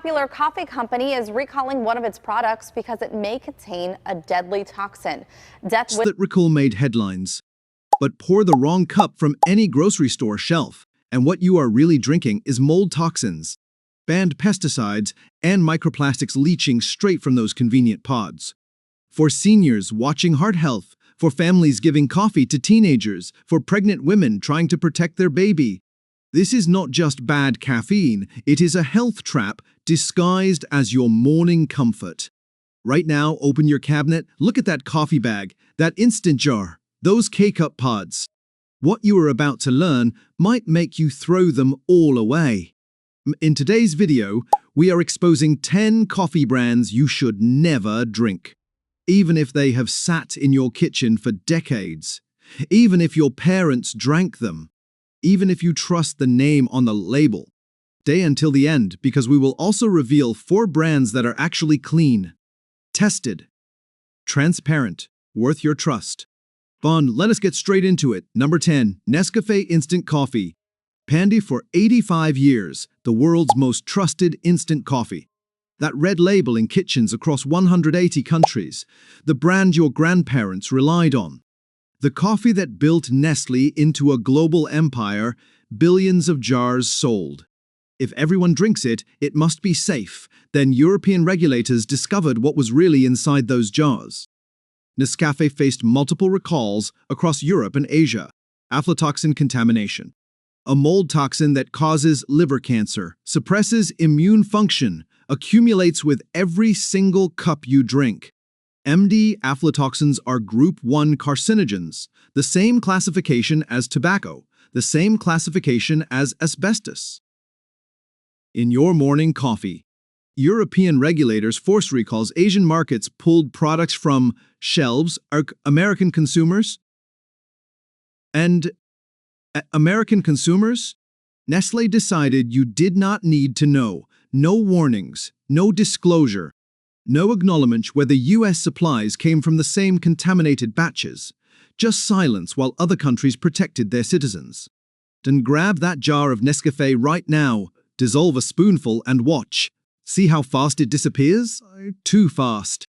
popular coffee company is recalling one of its products because it may contain a deadly toxin. That recall made headlines. But pour the wrong cup from any grocery store shelf, and what you are really drinking is mold toxins, banned pesticides, and microplastics leaching straight from those convenient pods. For seniors watching heart health, for families giving coffee to teenagers, for pregnant women trying to protect their baby. This is not just bad caffeine, it is a health trap disguised as your morning comfort. Right now, open your cabinet, look at that coffee bag, that instant jar, those K-cup pods. What you are about to learn might make you throw them all away. In today's video, we are exposing 10 coffee brands you should never drink. Even if they have sat in your kitchen for decades. Even if your parents drank them. Even if you trust the name on the label. Stay until the end because we will also reveal 4 brands that are actually clean, tested, transparent, worth your trust. Bond, let us get straight into it. Number 10, Nescafe Instant Coffee. Pandy for 85 years, the world's most trusted instant coffee. That red label in kitchens across 180 countries, the brand your grandparents relied on. The coffee that built Nestlé into a global empire, billions of jars sold. If everyone drinks it, it must be safe. Then European regulators discovered what was really inside those jars. Nescafe faced multiple recalls across Europe and Asia. Aflatoxin contamination. A mold toxin that causes liver cancer, suppresses immune function, accumulates with every single cup you drink. MD aflatoxins are Group 1 carcinogens, the same classification as tobacco, the same classification as asbestos. In your morning coffee, European regulators forced recalls. Asian markets pulled products from shelves. American consumers? Nestlé decided you did not need to know. No warnings, no disclosure. No acknowledgement whether U.S. supplies came from the same contaminated batches. Just silence while other countries protected their citizens. Then grab that jar of Nescafe right now, dissolve a spoonful and watch. See how fast it disappears? Too fast.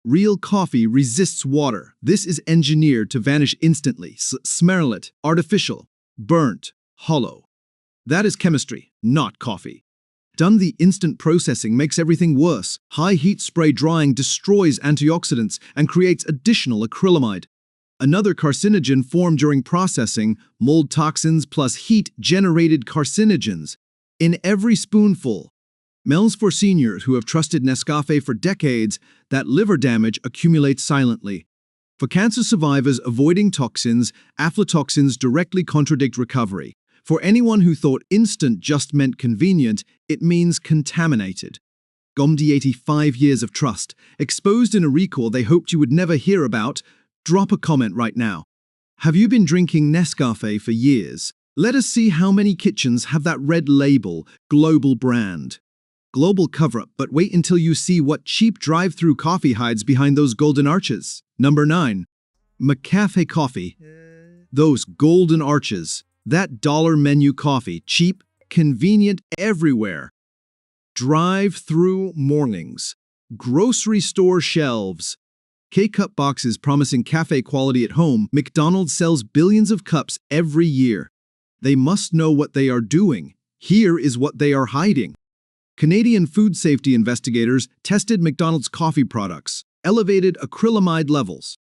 Real coffee resists water. This is engineered to vanish instantly. Smell it. Artificial. Burnt. Hollow. That is chemistry, not coffee. Done the instant processing makes everything worse. High heat spray drying destroys antioxidants and creates additional acrylamide. Another carcinogen formed during processing, mold toxins plus heat-generated carcinogens. In every spoonful. Mel's for seniors who have trusted Nescafe for decades, that liver damage accumulates silently. For cancer survivors avoiding toxins, aflatoxins directly contradict recovery. For anyone who thought instant just meant convenient, it means contaminated. Gomdi 85 years of trust, exposed in a recall they hoped you would never hear about. Drop a comment right now. Have you been drinking Nescafe for years? Let us see how many kitchens have that red label, global brand. Global cover-up, but wait until you see what cheap drive-through coffee hides behind those golden arches. Number 9. McCafe coffee. Those golden arches. That dollar menu coffee, cheap, convenient everywhere. Drive-through mornings. Grocery store shelves. K-cup boxes promising cafe quality at home. McDonald's sells billions of cups every year. They must know what they are doing. Here is what they are hiding. Canadian food safety investigators tested McDonald's coffee products. Elevated acrylamide levels.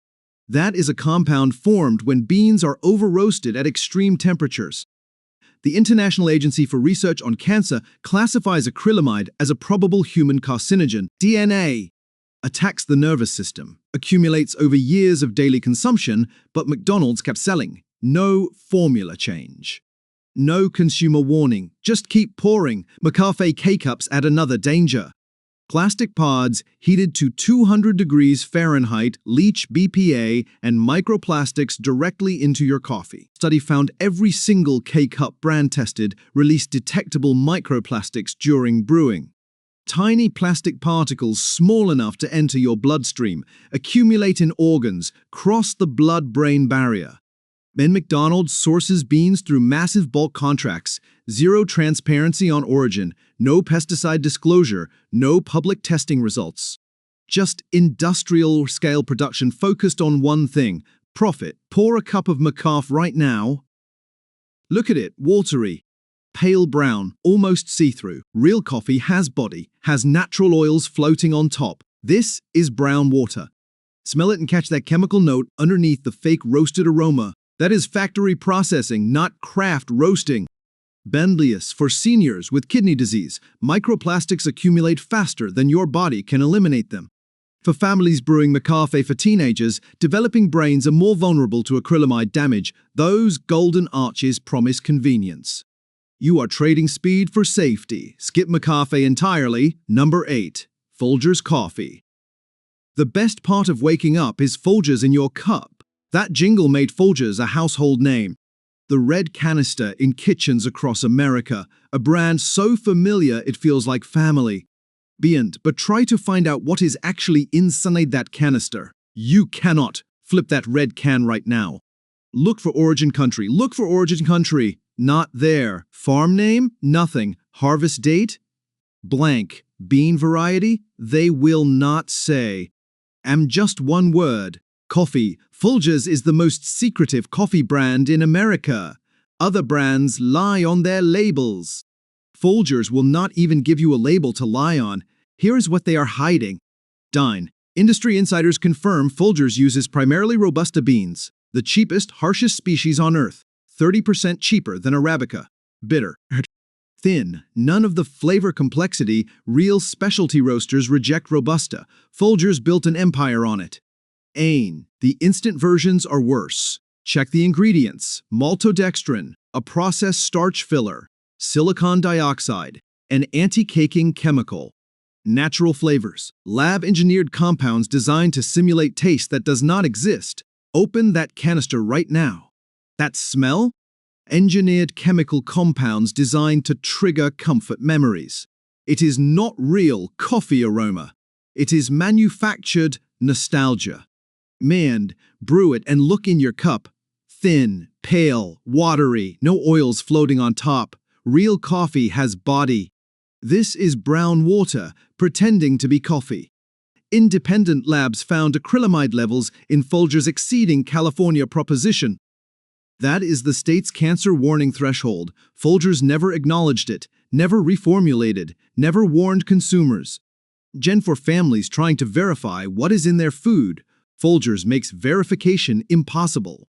That is a compound formed when beans are over-roasted at extreme temperatures. The International Agency for Research on Cancer classifies acrylamide as a probable human carcinogen. DNA attacks the nervous system, accumulates over years of daily consumption, but McDonald's kept selling. No formula change. No consumer warning. Just keep pouring. McCafe K-cups add another danger. Plastic pods heated to 200 degrees Fahrenheit leach BPA and microplastics directly into your coffee. Study found every single K-cup brand tested released detectable microplastics during brewing. Tiny plastic particles small enough to enter your bloodstream, accumulate in organs, cross the blood-brain barrier. Then McDonald's sources beans through massive bulk contracts. Zero transparency on origin, no pesticide disclosure, no public testing results. Just industrial-scale production focused on one thing: profit. Pour a cup of McCafe right now. Look at it, watery, pale brown, almost see-through. Real coffee has body, has natural oils floating on top. This is brown water. Smell it and catch that chemical note underneath the fake roasted aroma. That is factory processing, not craft roasting. Benlius for seniors with kidney disease. Microplastics accumulate faster than your body can eliminate them. For families brewing McCafe for teenagers, developing brains are more vulnerable to acrylamide damage. Those golden arches promise convenience. You are trading speed for safety. Skip McCafe entirely. Number 8. Folgers Coffee. The best part of waking up is Folgers in your cup. That jingle made Folgers a household name. The red canister in kitchens across America, a brand so familiar it feels like family. But try to find out what is actually inside that canister. You cannot. Flip that red can right now. Look for origin country. Look for origin country. Not there. Farm name? Nothing. Harvest date? Blank. Bean variety? They will not say. Just one word. Coffee. Folgers is the most secretive coffee brand in America. Other brands lie on their labels. Folgers will not even give you a label to lie on. Here is what they are hiding. Industry insiders confirm Folgers uses primarily Robusta beans, the cheapest, harshest species on earth, 30% cheaper than Arabica. Bitter. Thin, none of the flavor complexity. Real specialty roasters reject Robusta. Folgers built an empire on it. The instant versions are worse. Check the ingredients. Maltodextrin, a processed starch filler, silicon dioxide, an anti-caking chemical. Natural flavors, lab-engineered compounds designed to simulate taste that does not exist. Open that canister right now. That smell? Engineered chemical compounds designed to trigger comfort memories. It is not real coffee aroma. It is manufactured nostalgia. Brew it and look in your cup. Thin, pale, watery, no oils floating on top. Real coffee has body. This is brown water pretending to be coffee. Independent labs found acrylamide levels in Folgers exceeding California proposition. That is the state's cancer warning threshold. Folgers never acknowledged it, never reformulated, never warned consumers. For families trying to verify what is in their food, Folgers makes verification impossible.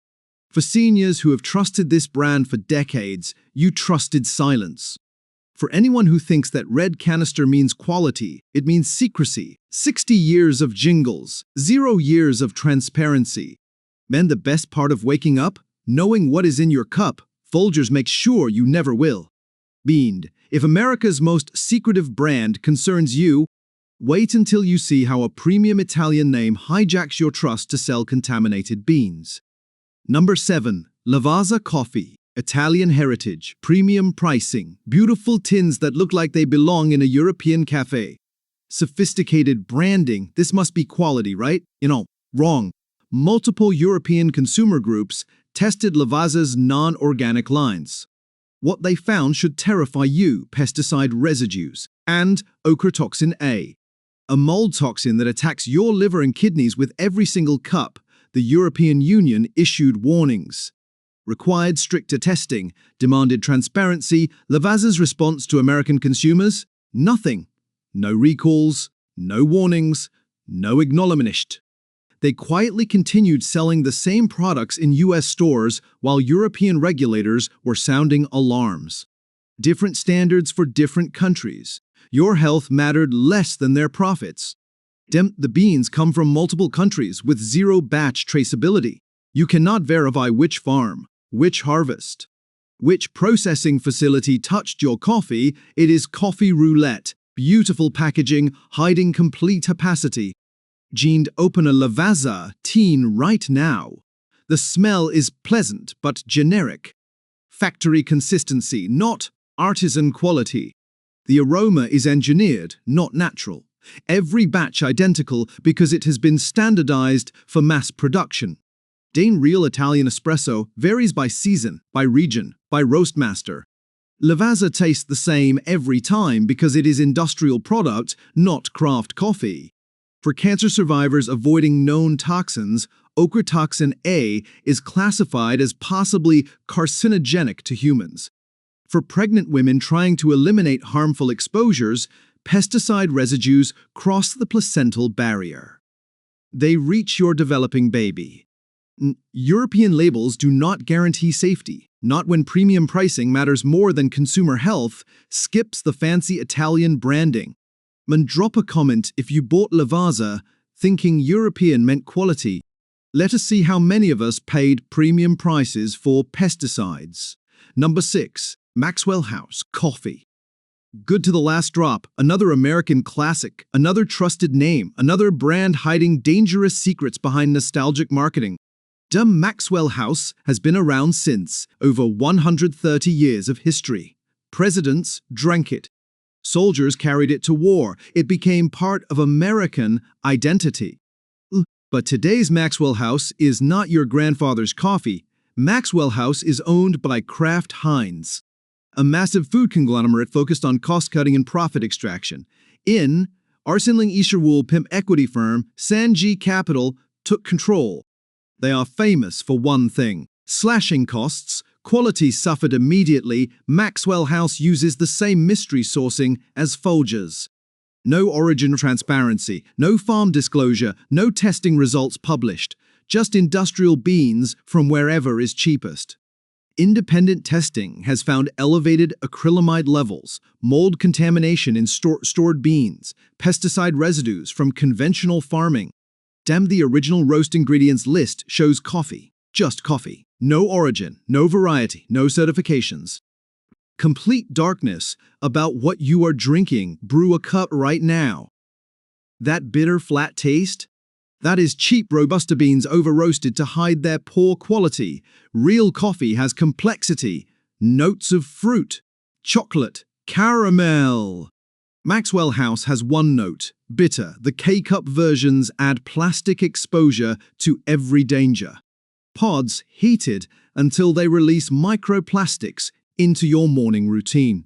For seniors who have trusted this brand for decades, you trusted silence. For anyone who thinks that red canister means quality, it means secrecy. 60 years of jingles, 0 years of transparency. The best part of waking up? Knowing what is in your cup. Folgers makes sure you never will. If America's most secretive brand concerns you, wait until you see how a premium Italian name hijacks your trust to sell contaminated beans. Number 7. Lavazza Coffee. Italian heritage, premium pricing, beautiful tins that look like they belong in a European cafe. Sophisticated branding, this must be quality, right? Wrong. Multiple European consumer groups tested Lavazza's non-organic lines. What they found should terrify you: pesticide residues and ochratoxin A, a mold toxin that attacks your liver and kidneys with every single cup. The European Union issued warnings, required stricter testing, demanded transparency. Lavazza's response to American consumers? Nothing. No recalls, no warnings, no acknowledgement. They quietly continued selling the same products in US stores while European regulators were sounding alarms. Different standards for different countries. Your health mattered less than their profits. The beans come from multiple countries with zero batch traceability. You cannot verify which farm, which harvest, which processing facility touched your coffee. It is coffee roulette. Beautiful packaging, hiding complete opacity. Open a Lavazza tin right now. The smell is pleasant but generic. Factory consistency, not artisan quality. The aroma is engineered, not natural. Every batch identical because it has been standardized for mass production. Real Italian espresso varies by season, by region, by roastmaster. Lavazza tastes the same every time because it is industrial product, not craft coffee. For cancer survivors avoiding known toxins, ochratoxin A is classified as possibly carcinogenic to humans. For pregnant women trying to eliminate harmful exposures, pesticide residues cross the placental barrier. They reach your developing baby. European labels do not guarantee safety. Not when premium pricing matters more than consumer health, skips the fancy Italian branding. Drop a comment if you bought Lavazza thinking European meant quality. Let us see how many of us paid premium prices for pesticides. Number 6. Maxwell House Coffee. Good to the last drop, another American classic, another trusted name, another brand hiding dangerous secrets behind nostalgic marketing. Maxwell House has been around since, over 130 years of history. Presidents drank it. Soldiers carried it to war. It became part of American identity. But today's Maxwell House is not your grandfather's coffee. Maxwell House is owned by Kraft Heinz, a massive food conglomerate focused on cost-cutting and profit extraction. Arsenling Isherwool pimp equity firm Sanji Capital took control. They are famous for one thing: slashing costs. Quality suffered immediately. Maxwell House uses the same mystery sourcing as Folgers. No origin transparency, no farm disclosure, no testing results published. Just industrial beans from wherever is cheapest. Independent testing has found elevated acrylamide levels, mold contamination in stored beans, pesticide residues from conventional farming. The original roast ingredients list shows coffee, just coffee. No origin, no variety, no certifications. Complete darkness about what you are drinking. Brew a cup right now. That bitter, flat taste? That is cheap Robusta beans over-roasted to hide their poor quality. Real coffee has complexity, notes of fruit, chocolate, caramel. Maxwell House has one note: bitter. The K-cup versions add plastic exposure to every danger. Pods heated until they release microplastics into your morning routine.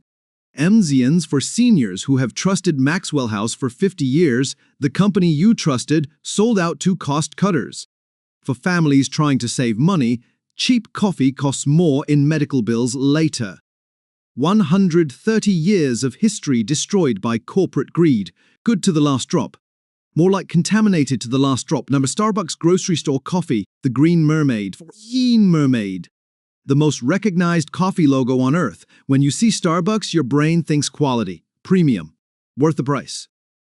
Mzians for seniors who have trusted Maxwell House for 50 years, the company you trusted sold out to cost cutters. For families trying to save money, cheap coffee costs more in medical bills later. 130 years of history destroyed by corporate greed. Good to the last drop. More like contaminated to the last drop. Number Starbucks grocery store coffee, the Green Mermaid. Green Mermaid. The most recognized coffee logo on earth. When you see Starbucks, your brain thinks quality, premium, worth the price.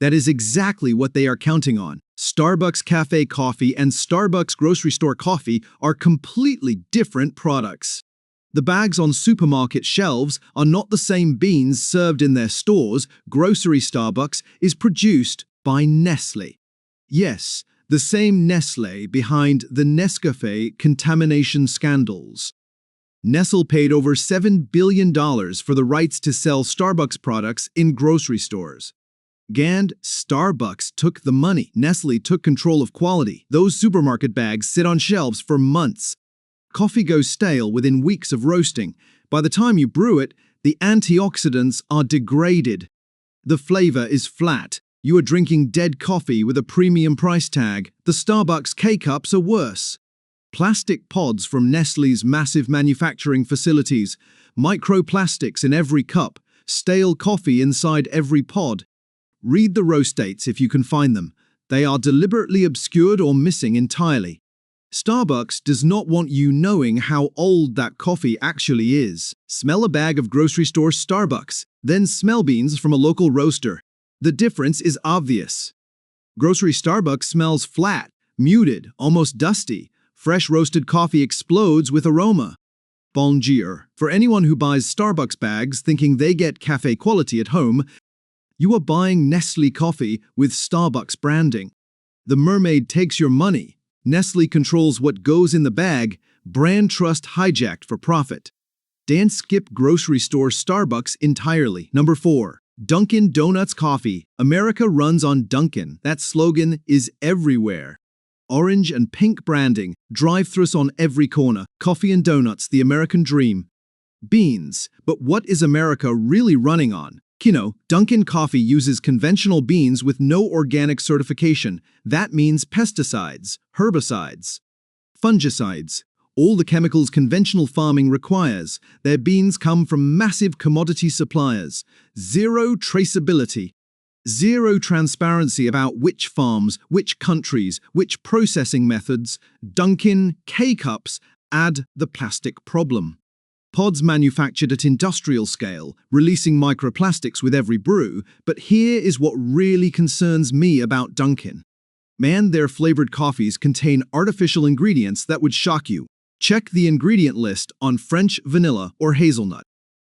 That is exactly what they are counting on. Starbucks cafe coffee and Starbucks grocery store coffee are completely different products. The bags on supermarket shelves are not the same beans served in their stores. Grocery Starbucks is produced by Nestle. Yes, the same Nestle behind the Nescafe contamination scandals. Nestle paid over $7 billion for the rights to sell Starbucks products in grocery stores. Starbucks took the money. Nestle took control of quality. Those supermarket bags sit on shelves for months. Coffee goes stale within weeks of roasting. By the time you brew it, the antioxidants are degraded. The flavor is flat. You are drinking dead coffee with a premium price tag. The Starbucks K-cups are worse. Plastic pods from Nestle's massive manufacturing facilities, microplastics in every cup, stale coffee inside every pod. Read the roast dates if you can find them. They are deliberately obscured or missing entirely. Starbucks does not want you knowing how old that coffee actually is. Smell a bag of grocery store Starbucks, then smell beans from a local roaster. The difference is obvious. Grocery Starbucks smells flat, muted, almost dusty. Fresh roasted coffee explodes with aroma. Bonjour. For anyone who buys Starbucks bags thinking they get cafe quality at home, you are buying Nestle coffee with Starbucks branding. The mermaid takes your money. Nestle controls what goes in the bag. Brand trust hijacked for profit. Skip grocery store Starbucks entirely. Number 4. Dunkin' Donuts Coffee. America runs on Dunkin'. That slogan is everywhere. Orange and pink branding, drive-thrus on every corner, coffee and donuts, the American dream. Beans. But what is America really running on? Dunkin Coffee uses conventional beans with no organic certification. That means pesticides, herbicides, fungicides, all the chemicals conventional farming requires. Their beans come from massive commodity suppliers. Zero traceability. Zero transparency about which farms, which countries, which processing methods. Dunkin K-Cups add the plastic problem. Pods manufactured at industrial scale, releasing microplastics with every brew, but here is what really concerns me about Dunkin. Man, their flavored coffees contain artificial ingredients that would shock you. Check the ingredient list on French vanilla or hazelnut.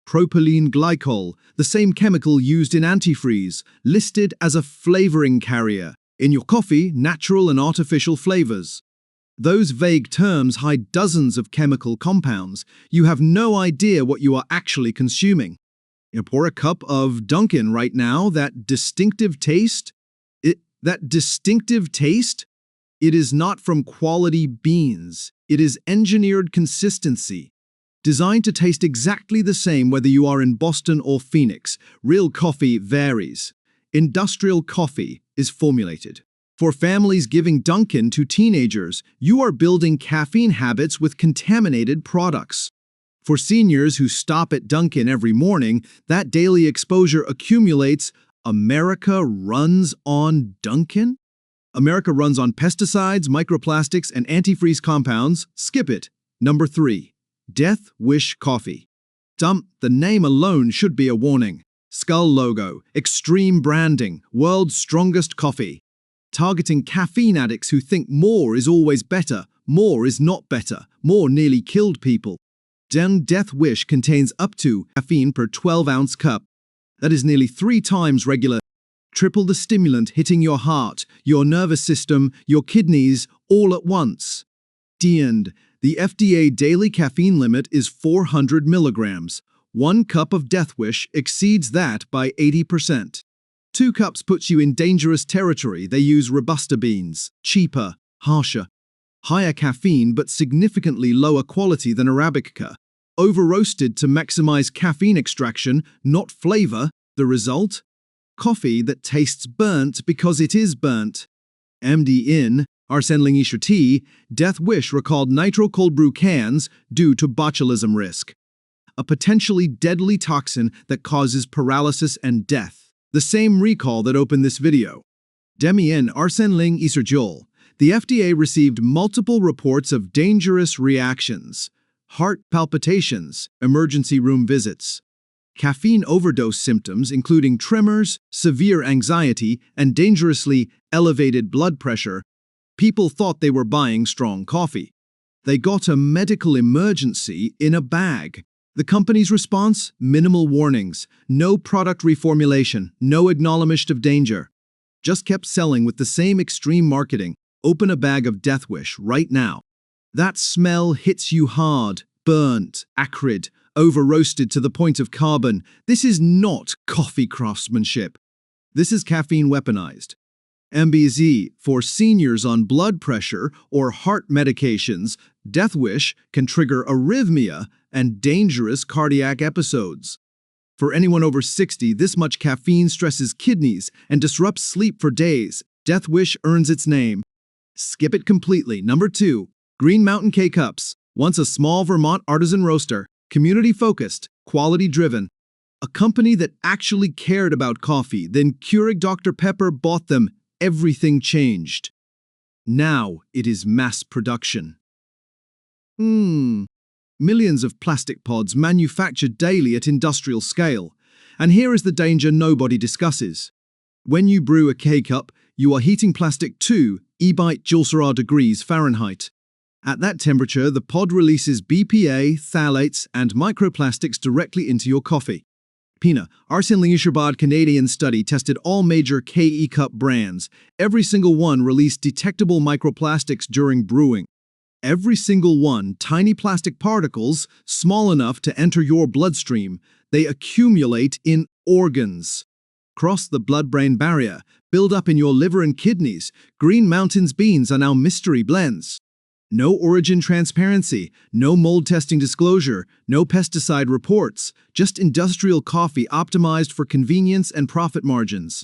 Propylene glycol, the same chemical used in antifreeze, listed as a flavoring carrier. In your coffee, natural and artificial flavors. Those vague terms hide dozens of chemical compounds. You have no idea what you are actually consuming. You pour a cup of Dunkin right now, that distinctive taste? It is not from quality beans. It is engineered consistency. Designed to taste exactly the same whether you are in Boston or Phoenix. Real coffee varies. Industrial coffee is formulated. For families giving Dunkin to teenagers, you are building caffeine habits with contaminated products. For seniors who stop at Dunkin every morning, that daily exposure accumulates. America runs on Dunkin? America runs on pesticides, microplastics, and antifreeze compounds. Skip it. Number 3. Death Wish Coffee. The name alone should be a warning. Skull logo, extreme branding, world's strongest coffee. Targeting caffeine addicts who think more is always better. More is not better. More nearly killed people. Death Wish contains up to caffeine per 12-ounce cup. That is nearly 3 times regular. Triple the stimulant hitting your heart, your nervous system, your kidneys, all at once. The FDA daily caffeine limit is 400 milligrams. 1 cup of Death Wish exceeds that by 80%. 2 cups puts you in dangerous territory. They use Robusta beans, cheaper, harsher, higher caffeine but significantly lower quality than Arabica. Over-roasted to maximize caffeine extraction, not flavor. The result? Coffee that tastes burnt because it is burnt. MD Arsène Lupin tea, Death Wish recalled nitro cold brew cans due to botulism risk. A potentially deadly toxin that causes paralysis and death. The same recall that opened this video. Arsène Lupin. The FDA received multiple reports of dangerous reactions, heart palpitations, emergency room visits. Caffeine overdose symptoms including tremors, severe anxiety, and dangerously elevated blood pressure. People thought they were buying strong coffee. They got a medical emergency in a bag. The company's response? Minimal warnings, no product reformulation, no acknowledgement of danger. Just kept selling with the same extreme marketing. Open a bag of Death Wish right now. That smell hits you hard, burnt, acrid, over-roasted to the point of carbon. This is not coffee craftsmanship. This is caffeine weaponized. MBZ, for seniors on blood pressure or heart medications, Death Wish can trigger arrhythmia and dangerous cardiac episodes. For anyone over 60, this much caffeine stresses kidneys and disrupts sleep for days. Death Wish earns its name. Skip it completely. Number 2. Green Mountain K-Cups. Once a small Vermont artisan roaster, community-focused, quality-driven. A company that actually cared about coffee, then Keurig Dr. Pepper bought them. Everything changed. Now it is mass production. Millions of plastic pods manufactured daily at industrial scale. And here is the danger nobody discusses. When you brew a K-Cup, you are heating plastic to degrees Fahrenheit. At that temperature, the pod releases BPA, phthalates, and microplastics directly into your coffee. Arsène Lupin Canadian study tested all major K-Cup brands. Every single one released detectable microplastics during brewing. Every single one, tiny plastic particles, small enough to enter your bloodstream. They accumulate in organs. Cross the blood-brain barrier, build up in your liver and kidneys. Green Mountain's beans are now mystery blends. No origin transparency, no mold testing disclosure, no pesticide reports, just industrial coffee optimized for convenience and profit margins.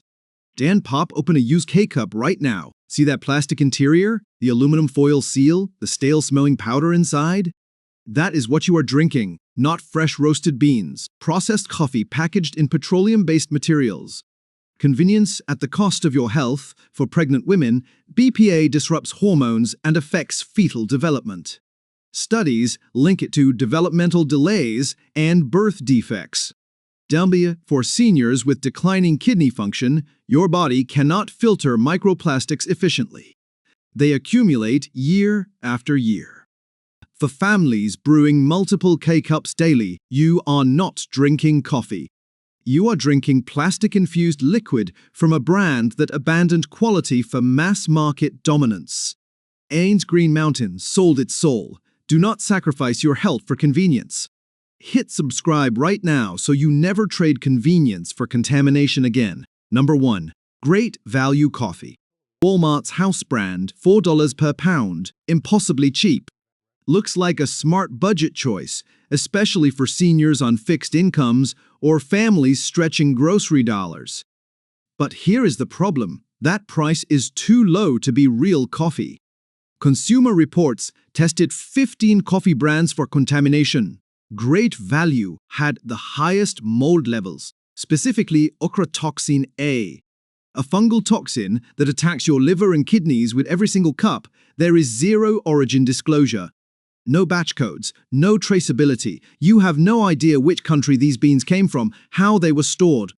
Dan, pop open a used K-cup right now. See that plastic interior? The aluminum foil seal? The stale-smelling powder inside? That is what you are drinking, not fresh roasted beans, processed coffee packaged in petroleum-based materials. Convenience at the cost of your health. For pregnant women, BPA disrupts hormones and affects fetal development. Studies link it to developmental delays and birth defects. For seniors with declining kidney function, your body cannot filter microplastics efficiently. They accumulate year after year. For families brewing multiple K-cups daily, you are not drinking coffee. You are drinking plastic-infused liquid from a brand that abandoned quality for mass-market dominance. Ains Green Mountain sold its soul. Do not sacrifice your health for convenience. Hit subscribe right now so you never trade convenience for contamination again. Number 1. Great Value Coffee. Walmart's house brand, $4 per pound, impossibly cheap. Looks like a smart budget choice, especially for seniors on fixed incomes or families stretching grocery dollars. But here is the problem. That price is too low to be real coffee. Consumer Reports tested 15 coffee brands for contamination. Great Value had the highest mold levels, specifically ochratoxin A. A fungal toxin that attacks your liver and kidneys with every single cup. There is zero origin disclosure. No batch codes, no traceability. You have no idea which country these beans came from, how they were stored,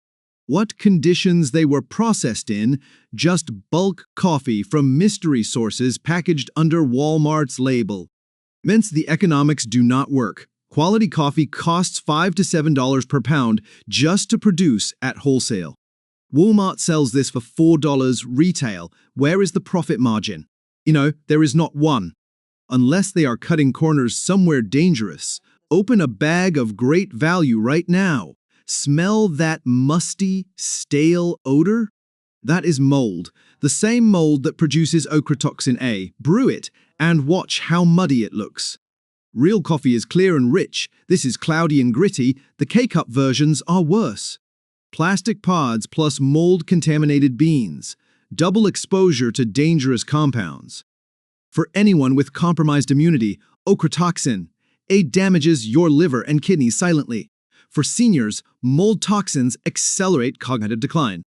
what conditions they were processed in. Just bulk coffee from mystery sources packaged under Walmart's label. Means the economics do not work. Quality coffee costs $5 to $7 per pound just to produce at wholesale. Walmart sells this for $4 retail. Where is the profit margin? There is not one. Unless they are cutting corners somewhere dangerous, open a bag of Great Value right now. Smell that musty, stale odor? That is mold, the same mold that produces ochratoxin A. Brew it and watch how muddy it looks. Real coffee is clear and rich. This is cloudy and gritty. The K-cup versions are worse. Plastic pods plus mold-contaminated beans. Double exposure to dangerous compounds. For anyone with compromised immunity, ochratoxin A damages your liver and kidneys silently. For seniors, mold toxins accelerate cognitive decline.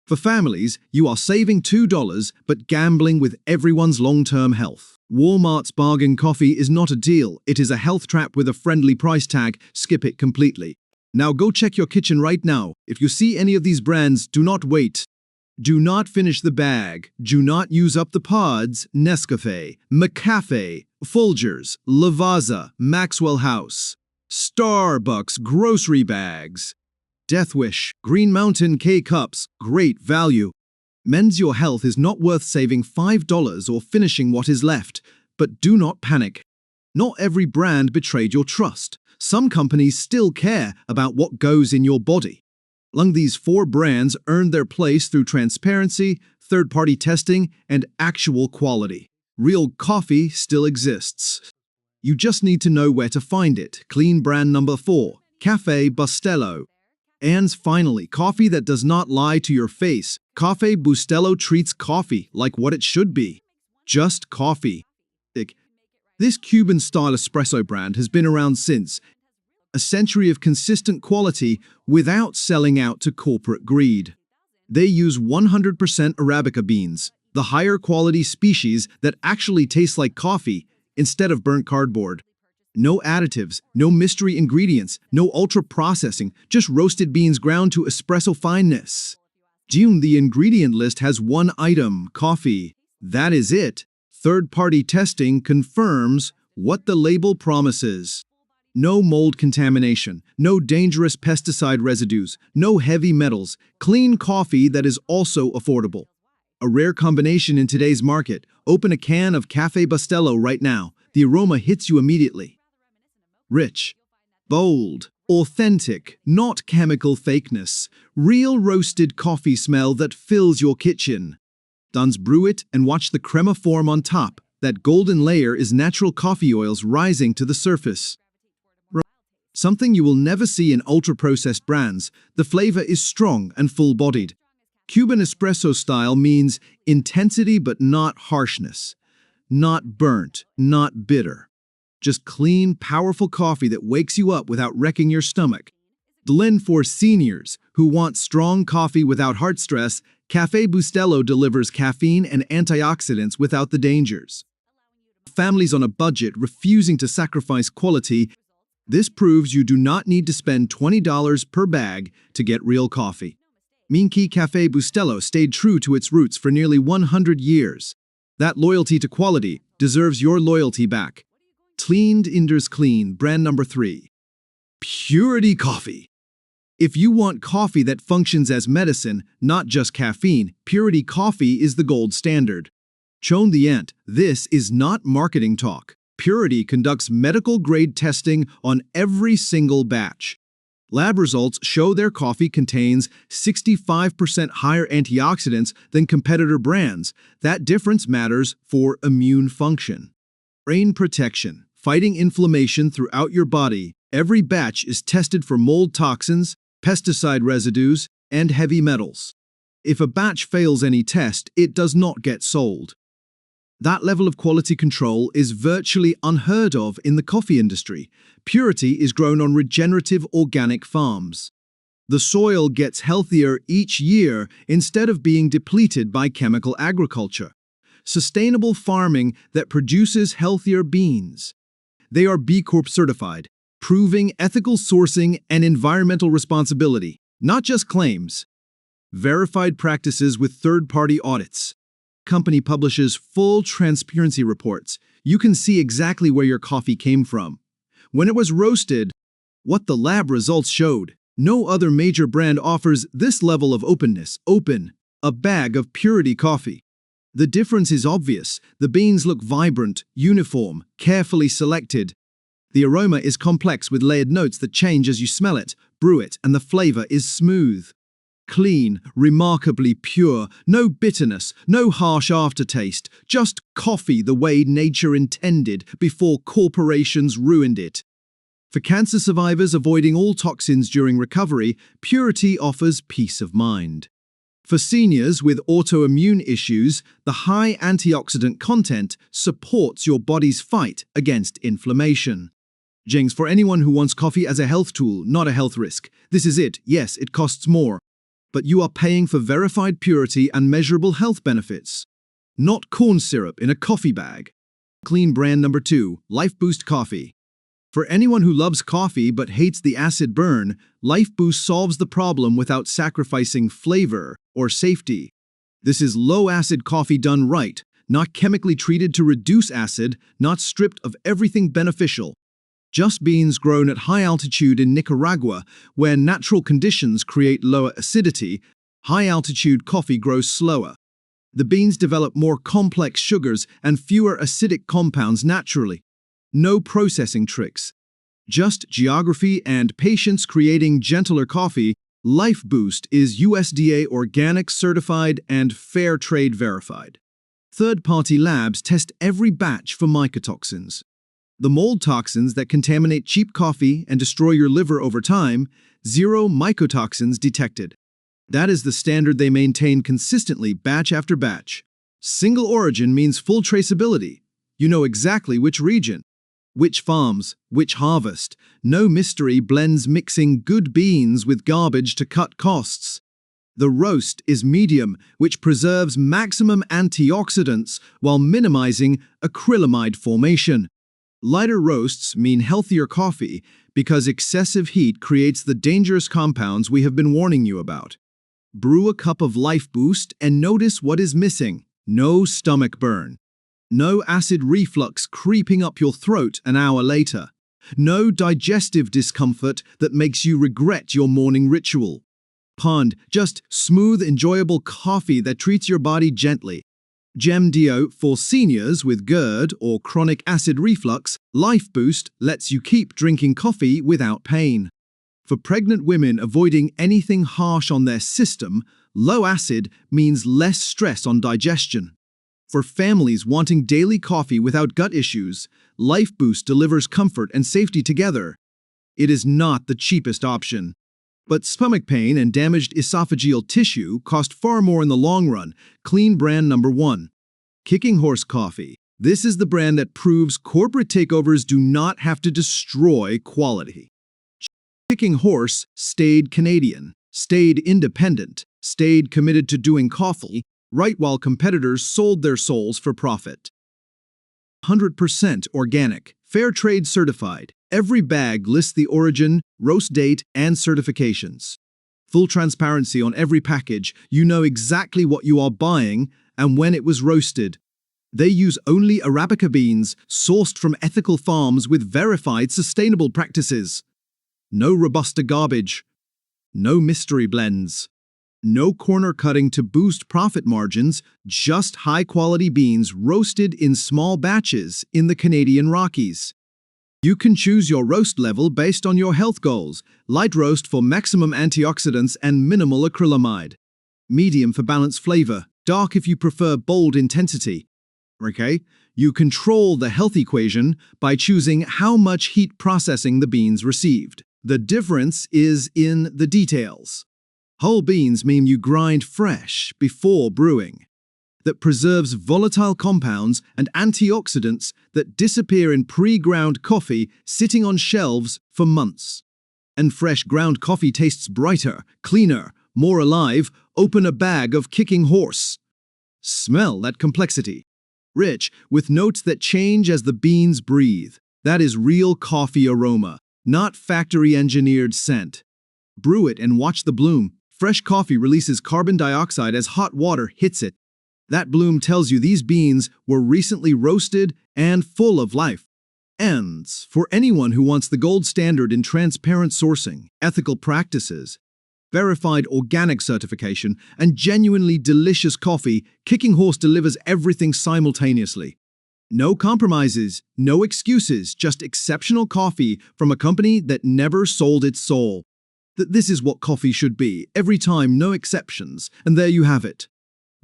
For families, you are saving $2 but gambling with everyone's long-term health. Walmart's bargain coffee is not a deal. It is a health trap with a friendly price tag. Skip it completely. Now go check your kitchen right now. If you see any of these brands, do not wait. Do not finish the bag. Do not use up the pods. Nescafe, McCafe, Folgers, Lavazza, Maxwell House, Starbucks grocery bags. Death Wish, Green Mountain K-Cups, Great Value. Men's your health is not worth saving $5 or finishing what is left. But do not panic. Not every brand betrayed your trust. Some companies still care about what goes in your body. Among these 4 brands earned their place through transparency, third-party testing, and actual quality. Real coffee still exists. You just need to know where to find it. Clean brand number 4, Cafe Bustelo. And finally, coffee that does not lie to your face. Cafe Bustelo treats coffee like what it should be. Just coffee. This Cuban-style espresso brand has been around since. A century of consistent quality without selling out to corporate greed. They use 100% Arabica beans, the higher quality species that actually taste like coffee instead of burnt cardboard. No additives, no mystery ingredients, no ultra-processing, just roasted beans ground to espresso fineness. The ingredient list has one item, coffee. That is it. Third-party testing confirms what the label promises. No mold contamination, no dangerous pesticide residues, no heavy metals, clean coffee that is also affordable. A rare combination in today's market. Open a can of Cafe Bustelo right now. The aroma hits you immediately. Rich, bold, authentic, not chemical fakeness. Real roasted coffee smell that fills your kitchen. Brew it and watch the crema form on top. That golden layer is natural coffee oils rising to the surface. Something you will never see in ultra-processed brands, the flavor is strong and full-bodied. Cuban espresso style means intensity but not harshness. Not burnt, not bitter. Just clean, powerful coffee that wakes you up without wrecking your stomach. Blend for seniors who want strong coffee without heart stress, Café Bustelo delivers caffeine and antioxidants without the dangers. Families on a budget refusing to sacrifice quality. This proves you do not need to spend $20 per bag to get real coffee. McCafe Café Bustelo stayed true to its roots for nearly 100 years. That loyalty to quality deserves your loyalty back. Cleaned Inders Clean, brand number 3. Purity Coffee. If you want coffee that functions as medicine, not just caffeine, Purity Coffee is the gold standard. Chon the Ant, this is not marketing talk. Purity conducts medical-grade testing on every single batch. Lab results show their coffee contains 65% higher antioxidants than competitor brands. That difference matters for immune function. Brain protection, fighting inflammation throughout your body. Every batch is tested for mold toxins, pesticide residues, and heavy metals. If a batch fails any test, it does not get sold. That level of quality control is virtually unheard of in the coffee industry. Purity is grown on regenerative organic farms. The soil gets healthier each year instead of being depleted by chemical agriculture. Sustainable farming that produces healthier beans. They are B Corp certified, proving ethical sourcing and environmental responsibility, not just claims. Verified practices with third-party audits. Company publishes full transparency reports. You can see exactly where your coffee came from. When it was roasted, what the lab results showed. No other major brand offers this level of openness. Open, a bag of Purity coffee. The difference is obvious. The beans look vibrant, uniform, carefully selected. The aroma is complex with layered notes that change as you smell it, brew it, and the flavor is smooth. Clean, remarkably pure, no bitterness, no harsh aftertaste, just coffee the way nature intended before corporations ruined it. For cancer survivors avoiding all toxins during recovery, Purity offers peace of mind. For seniors with autoimmune issues, the high antioxidant content supports your body's fight against inflammation. Jings, for anyone who wants coffee as a health tool, not a health risk. This is it. Yes, it costs more. But you are paying for verified purity and measurable health benefits. Not corn syrup in a coffee bag. Clean brand number 2, Lifeboost Coffee. For anyone who loves coffee but hates the acid burn, Lifeboost solves the problem without sacrificing flavor or safety. This is low-acid coffee done right, not chemically treated to reduce acid, not stripped of everything beneficial. Just beans grown at high altitude in Nicaragua, where natural conditions create lower acidity, high-altitude coffee grows slower. The beans develop more complex sugars and fewer acidic compounds naturally. No processing tricks. Just geography and patience creating gentler coffee. Lifeboost is USDA organic certified and fair trade verified. Third-party labs test every batch for mycotoxins. The mold toxins that contaminate cheap coffee and destroy your liver over time, 0 mycotoxins detected. That is the standard they maintain consistently batch after batch. Single origin means full traceability. You know exactly which region, which farms, which harvest. No mystery blends mixing good beans with garbage to cut costs. The roast is medium, which preserves maximum antioxidants while minimizing acrylamide formation. Lighter roasts mean healthier coffee because excessive heat creates the dangerous compounds we have been warning you about. Brew a cup of Lifeboost and notice what is missing. No stomach burn. No acid reflux creeping up your throat an hour later. No digestive discomfort that makes you regret your morning ritual. Pond, just smooth, enjoyable coffee that treats your body gently. GemDio for seniors with GERD or chronic acid reflux, Lifeboost lets you keep drinking coffee without pain. For pregnant women avoiding anything harsh on their system, low acid means less stress on digestion. For families wanting daily coffee without gut issues, Lifeboost delivers comfort and safety together. It is not the cheapest option. But stomach pain and damaged esophageal tissue cost far more in the long run. Clean brand number 1. Kicking Horse Coffee. This is the brand that proves corporate takeovers do not have to destroy quality. Kicking Horse stayed Canadian, stayed independent, stayed committed to doing coffee, right while competitors sold their souls for profit. 100% organic, fair trade certified. Every bag lists the origin, roast date, and certifications. Full transparency on every package. You know exactly what you are buying and when it was roasted. They use only Arabica beans sourced from ethical farms with verified sustainable practices. No Robusta garbage. No mystery blends. No corner cutting to boost profit margins, just high-quality beans roasted in small batches in the Canadian Rockies. You can choose your roast level based on your health goals. Light roast for maximum antioxidants and minimal acrylamide. Medium for balanced flavor. Dark if you prefer bold intensity. Okay? You control the health equation by choosing how much heat processing the beans received. The difference is in the details. Whole beans mean you grind fresh before brewing. That preserves volatile compounds and antioxidants that disappear in pre-ground coffee sitting on shelves for months. And fresh ground coffee tastes brighter, cleaner, more alive. Open a bag of Kicking Horse. Smell that complexity. Rich, with notes that change as the beans breathe. That is real coffee aroma, not factory-engineered scent. Brew it and watch the bloom. Fresh coffee releases carbon dioxide as hot water hits it. That bloom tells you these beans were recently roasted and full of life. And for anyone who wants the gold standard in transparent sourcing, ethical practices, verified organic certification, and genuinely delicious coffee, Kicking Horse delivers everything simultaneously. No compromises, no excuses, just exceptional coffee from a company that never sold its soul. This is what coffee should be, every time, no exceptions, and there you have it.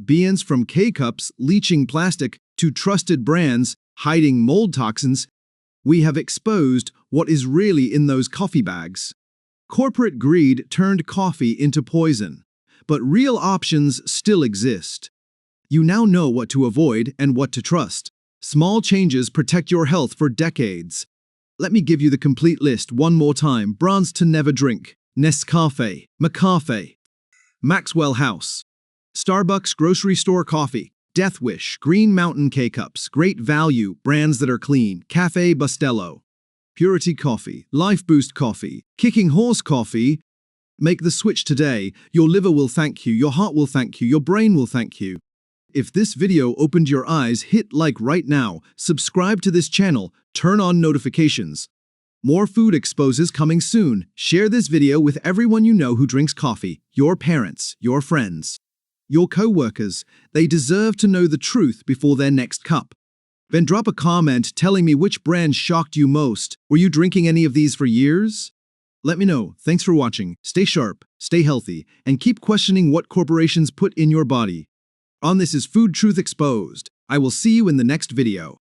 Beans from K-cups leaching plastic to trusted brands hiding mold toxins, we have exposed what is really in those coffee bags. Corporate greed turned coffee into poison, but real options still exist. You now know what to avoid and what to trust. Small changes protect your health for decades. Let me give you the complete list one more time. Brands to never drink. Nescafe, McCafe, Maxwell House, Starbucks grocery store coffee, Death Wish, Green Mountain K-Cups, Great Value, brands that are clean, Cafe Bustelo, Purity Coffee, Lifeboost Coffee, Kicking Horse Coffee. Make the switch today. Your liver will thank you, your heart will thank you, your brain will thank you. If this video opened your eyes, hit like right now, subscribe to this channel, turn on notifications. More food exposes coming soon. Share this video with everyone you know who drinks coffee, your parents, your friends, your co-workers. They deserve to know the truth before their next cup. Then drop a comment telling me which brand shocked you most. Were you drinking any of these for years? Let me know. Thanks for watching. Stay sharp, stay healthy, and keep questioning what corporations put in your body. This is Food Truth Exposed. I will see you in the next video.